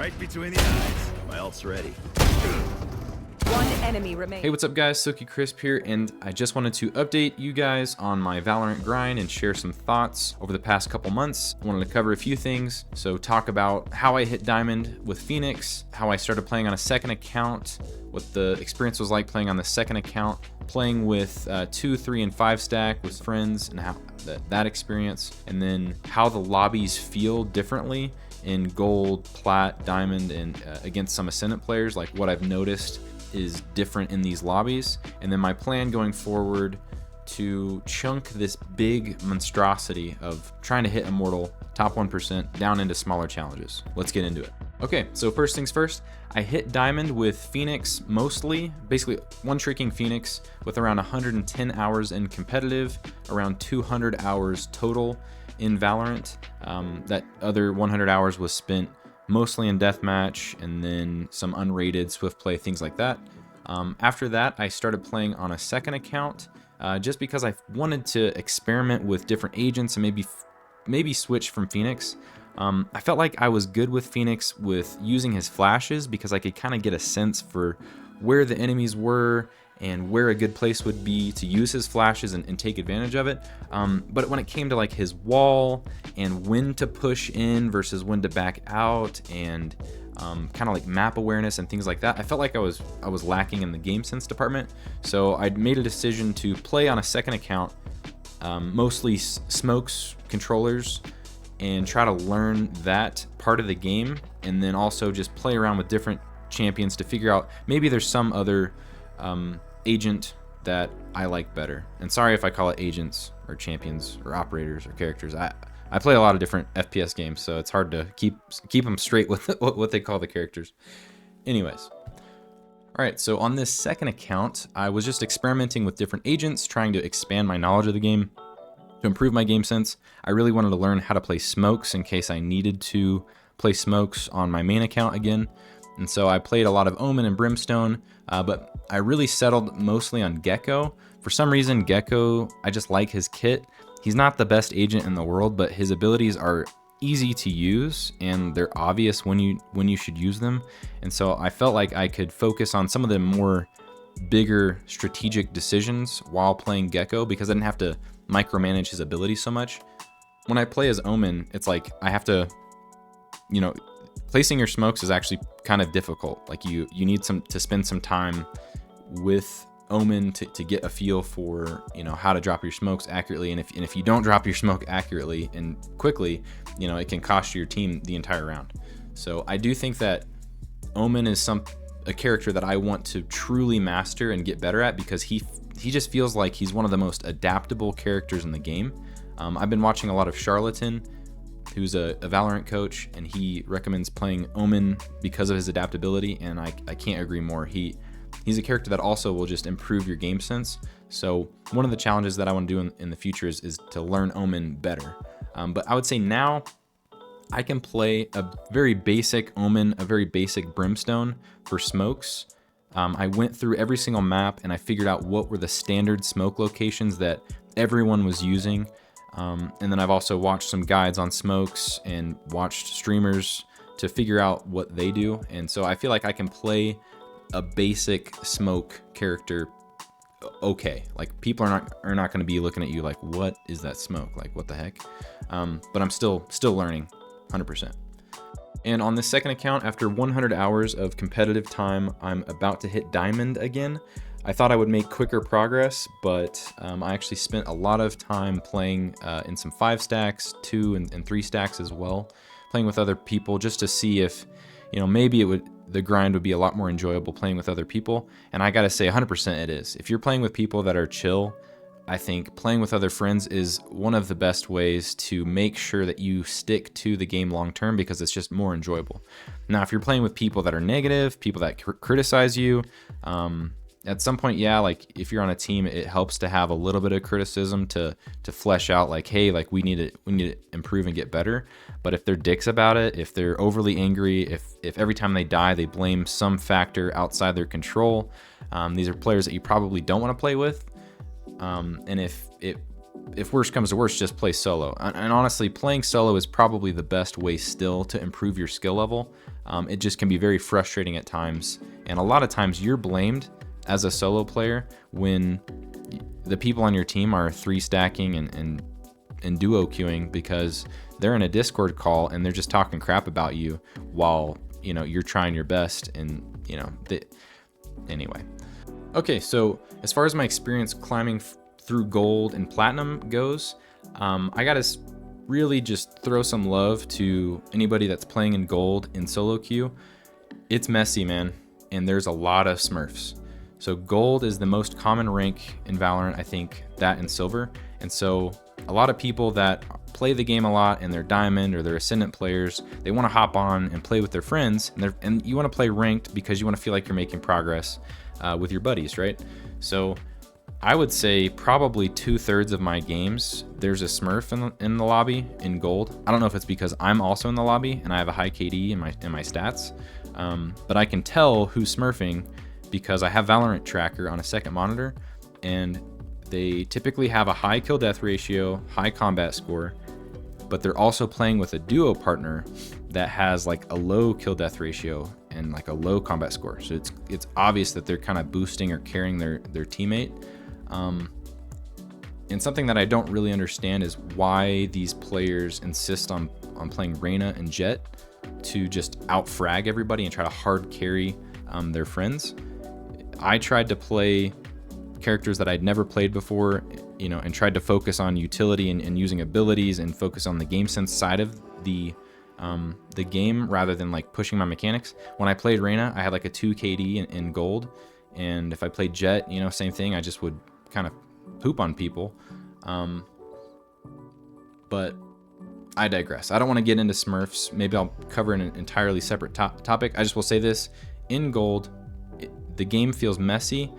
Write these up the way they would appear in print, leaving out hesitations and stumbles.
Right between the eyes. My ult's ready. One enemy remains. Hey, what's up guys? Silky Crisp here, and I just wanted to update you guys on my Valorant grind and share some thoughts over the past couple months. I wanted to cover a few things. So talk about how I hit Diamond with Phoenix, how I started playing on a second account, what the experience was like playing on the second account, playing with 2, 3, and 5 stack with friends, and how that experience, and then how the lobbies feel differently in gold, plat, diamond, and against some ascendant players, like what I've noticed is different in these lobbies, and then my plan going forward to chunk this big monstrosity of trying to hit Immortal top 1% down into smaller challenges. Let's get into it. Okay, so first things first, I hit Diamond with Phoenix mostly, basically one-tricking Phoenix with around 110 hours in competitive, around 200 hours total in Valorant. That other 100 hours was spent mostly in deathmatch and then some unrated swift play, things like that. After that, I started playing on a second account just because I wanted to experiment with different agents and maybe switch from Phoenix. I felt like I was good with Phoenix with using his flashes because I could kind of get a sense for where the enemies were and where a good place would be to use his flashes and take advantage of it. But when it came to like his wall and when to push in versus when to back out and kind of like map awareness and things like that, I felt like I was lacking in the game sense department. So I made a decision to play on a second account, mostly smokes controllers, and try to learn that part of the game, and then also just play around with different champions to figure out maybe there's some other agent that I like better. And sorry if I call it agents or champions or operators or characters. I play a lot of different FPS games, so it's hard to keep them straight with what they call the characters. Anyways. All right, so on this second account, I was just experimenting with different agents, trying to expand my knowledge of the game, to improve my game sense. I really wanted to learn how to play smokes in case I needed to play smokes on my main account again. And so I played a lot of Omen and Brimstone, but I really settled mostly on Gekko. For some reason, Gekko, I just like his kit. He's not the best agent in the world, but his abilities are easy to use and they're obvious when you should use them. And so I felt like I could focus on some of the more bigger strategic decisions while playing Gekko because I didn't have to micromanage his abilities so much. When I play as Omen, it's like I have to, placing your smokes is actually kind of difficult. Like you need to spend some time with Omen to get a feel for how to drop your smokes accurately, and if you don't drop your smoke accurately and quickly, it can cost your team the entire round. So I do think that Omen is a character that I want to truly master and get better at because he just feels like he's one of the most adaptable characters in the game. I've been watching a lot of Charlatan, who's a Valorant coach, and he recommends playing Omen because of his adaptability, and I can't agree more. He's a character that also will just improve your game sense. So one of the challenges that I want to do in the future is to learn Omen better. But I would say now I can play a very basic Omen, a very basic Brimstone for smokes. I went through every single map and I figured out what were the standard smoke locations that everyone was using. And then I've also watched some guides on smokes and watched streamers to figure out what they do. And so I feel like I can play a basic smoke character okay. Like people are not going to be looking at you like, what is that smoke? Like what the heck? But I'm still learning 100%. And on this second account, after 100 hours of competitive time, I'm about to hit Diamond again. I thought I would make quicker progress, but I actually spent a lot of time playing in some 5 stacks, 2 and 3 stacks as well, playing with other people just to see if, maybe the grind would be a lot more enjoyable playing with other people. And I gotta say 100% it is. If you're playing with people that are chill, I think playing with other friends is one of the best ways to make sure that you stick to the game long term because it's just more enjoyable. Now, if you're playing with people that are negative, people that criticize you, at some point, yeah, like if you're on a team, it helps to have a little bit of criticism to flesh out like, hey, like we need to improve and get better. But if they're dicks about it, if they're overly angry, if every time they die, they blame some factor outside their control, these are players that you probably don't want to play with. And if it if worst comes to worst, just play solo. And honestly, playing solo is probably the best way still to improve your skill level. It just can be very frustrating at times. And a lot of times you're blamed as a solo player when the people on your team are 3-stacking and duo queuing because they're in a Discord call and they're just talking crap about you while, you know, you're trying your best. And, you know, anyway. Okay, so as far as my experience climbing through gold and platinum goes, I gotta really just throw some love to anybody that's playing in gold in solo queue. It's messy, man, and there's a lot of smurfs. So gold is the most common rank in Valorant, I think, that and silver. And so a lot of people that play the game a lot and they're diamond or they're ascendant players, they want to hop on and play with their friends, and you want to play ranked because you want to feel like you're making progress with your buddies, right? So I would say probably 2/3 of my games, there's a smurf in the lobby in gold. I don't know if it's because I'm also in the lobby and I have a high KD in my stats, but I can tell who's smurfing because I have Valorant Tracker on a second monitor, and they typically have a high kill death ratio, high combat score, but they're also playing with a duo partner that has like a low kill death ratio and like a low combat score. So it's obvious that they're kind of boosting or carrying their teammate. And something that I don't really understand is why these players insist on playing Reyna and Jett to just out frag everybody and try to hard carry their friends. I tried to play characters that I'd never played before, you know, and tried to focus on utility and using abilities and focus on the game sense side of the game rather than like pushing my mechanics. When I played Reyna, I had like a 2 KD in gold, and if I played Jett, you know, same thing. I just would kind of poop on people. But I digress. I don't want to get into Smurfs. Maybe I'll cover an entirely separate topic. I just will say this: in gold, the game feels messy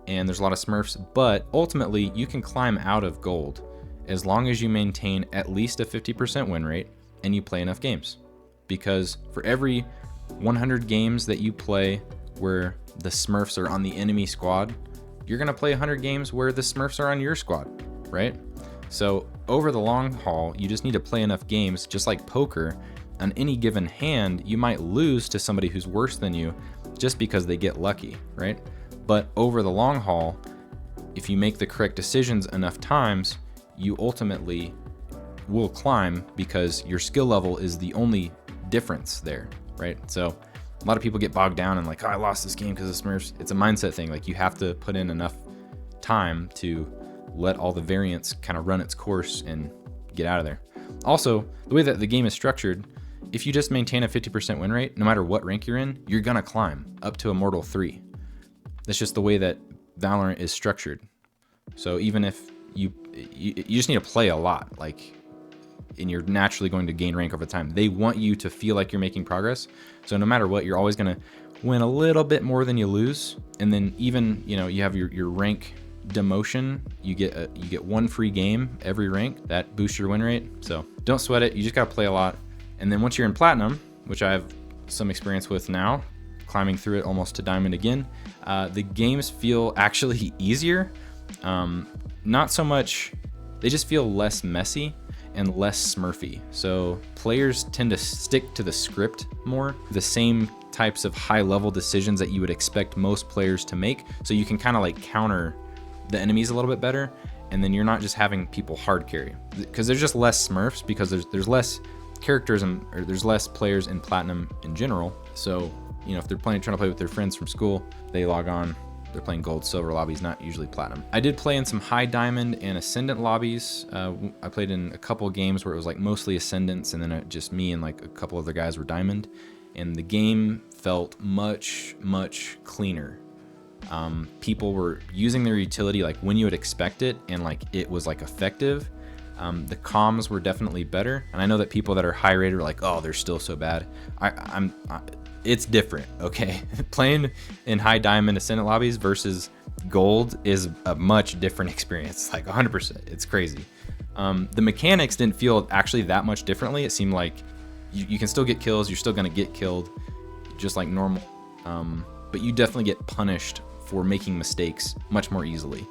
and there's a lot of Smurfs, but ultimately you can climb out of gold as long as you maintain at least a 50% win rate and you play enough games. Because for every 100 games that you play where the Smurfs are on the enemy squad, you're gonna play 100 games where the Smurfs are on your squad, right? So over the long haul, you just need to play enough games. Just like poker, on any given hand, you might lose to somebody who's worse than you just because they get lucky, right? But over the long haul, if you make the correct decisions enough times, you ultimately will climb because your skill level is the only difference there, right? So a lot of people get bogged down and like, oh, I lost this game because of Smurfs. It's a mindset thing. Like, you have to put in enough time to let all the variance kind of run its course and get out of there. Also, the way that the game is structured, if you just maintain a 50% win rate, no matter what rank you're in, you're gonna climb up to Immortal 3. That's just the way that Valorant is structured. So even if you just need to play a lot, like, and you're naturally going to gain rank over time. They want you to feel like you're making progress. So no matter what, you're always gonna win a little bit more than you lose. And then even, you know, you have your rank demotion. You get one free game every rank that boosts your win rate. So don't sweat it. You just gotta play a lot. And then once you're in platinum, which I have some experience with now, climbing through it almost to diamond again, the games feel actually easier. Not so much, they just feel less messy and less smurfy. So players tend to stick to the script more, the same types of high level decisions that you would expect most players to make. So you can kind of like counter the enemies a little bit better. And then you're not just having people hard carry, because there's just less smurfs because there's less characters or there's less players in platinum in general. So, you know, if they're trying to play with their friends from school, they log on, they're playing gold, silver lobbies, not usually platinum. I did play in some high diamond and ascendant lobbies. I played in a couple of games where it was like mostly ascendants, and then just me and like a couple other guys were diamond, and the game felt much, much cleaner. People were using their utility like when you would expect it, and like it was like effective. The comms were definitely better, and I know that people that are high rated are like, oh, they're still so bad. It's different, okay? Playing in high diamond ascendant lobbies versus gold is a much different experience, like 100%. It's crazy. The mechanics didn't feel actually that much differently. It seemed like you can still get kills, you're still gonna get killed just like normal, but you definitely get punished for making mistakes much more easily.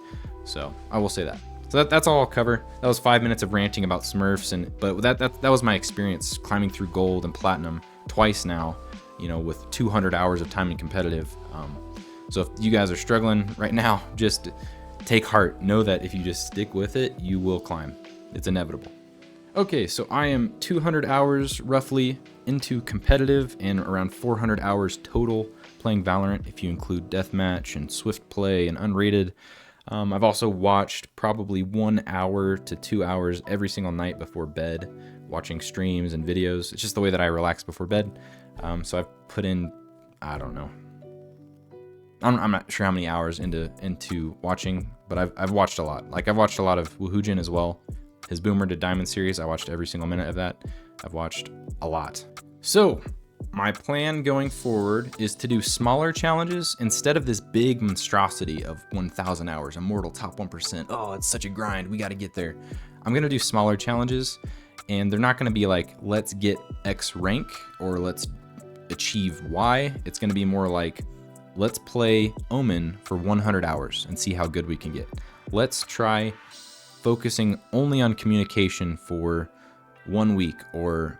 So I will say that. So that's all I'll cover. That was 5 minutes of ranting about Smurfs, but that was my experience climbing through gold and platinum twice now, you know, with 200 hours of time in competitive. So if you guys are struggling right now, just take heart. Know that if you just stick with it, you will climb. It's inevitable. Okay, so I am 200 hours roughly into competitive and around 400 hours total playing Valorant if you include deathmatch and swift play and unrated. I've also watched probably 1 hour to 2 hours every single night before bed, watching streams and videos. It's just the way that I relax before bed. So I've put in, I don't know, I'm not sure how many hours into watching, but I've watched a lot. Like I've watched a lot of Woohoojin as well. His Boomer to Diamond series, I watched every single minute of that. I've watched a lot. So my plan going forward is to do smaller challenges instead of this big monstrosity of 1,000 hours, Immortal top 1%. Oh, it's such a grind. We got to get there. I'm going to do smaller challenges, and they're not going to be like, let's get X rank or let's achieve Y. It's going to be more like, let's play Omen for 100 hours and see how good we can get. Let's try focusing only on communication for 1 week or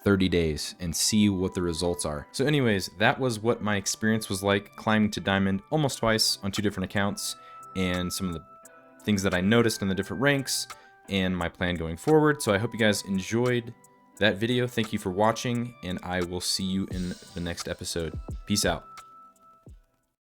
30 days and see what the results are. So anyways, that was what my experience was like climbing to Diamond almost twice on 2 different accounts, and some of the things that I noticed in the different ranks and my plan going forward. So I hope you guys enjoyed that video. Thank you for watching, and I will see you in the next episode. Peace out.